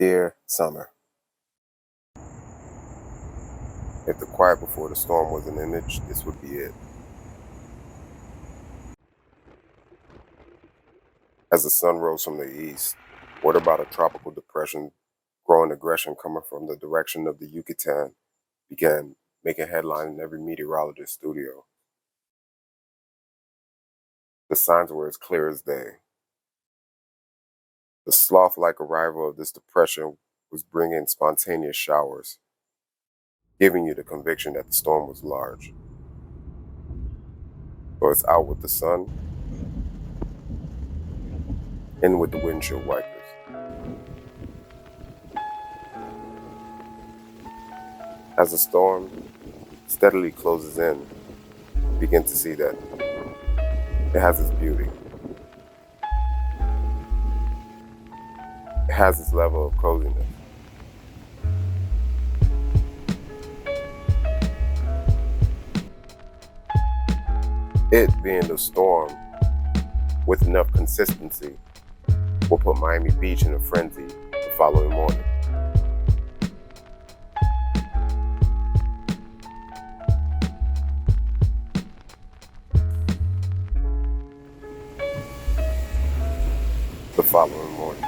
Dear Summer, if the quiet before the storm was an image, this would be it. As the sun rose from the east, word about a tropical depression, growing aggression coming from the direction of the Yucatan, began making headline in every meteorologist's studio. The signs were as clear as day. The sloth-like arrival of this depression was bringing spontaneous showers, giving you the conviction that the storm was large. So it's out with the sun, in with the windshield wipers. As the storm steadily closes in, you begin to see that it has its beauty. It has its level of coziness. It being the storm with enough consistency will put Miami Beach in a frenzy the following morning. The following morning.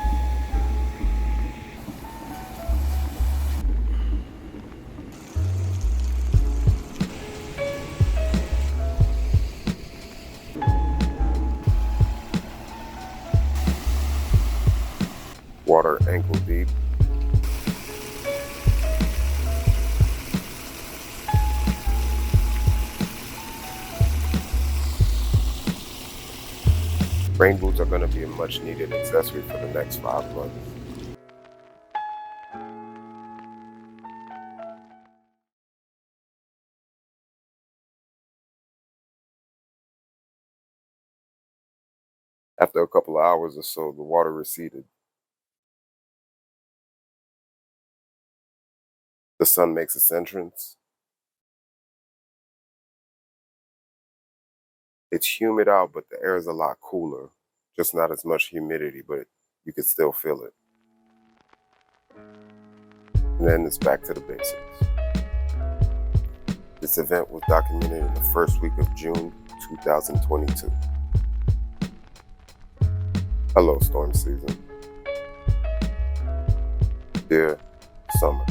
Water ankle deep. Rain boots are going to be a much needed accessory for the next 5 months. After a couple of hours or so, the water receded. The sun makes its entrance. It's humid out, but the air is a lot cooler. Just not as much humidity, but you can still feel it. And then it's back to the basics. This event was documented in the first week of June 2022. Hello, storm season. Dear Summer.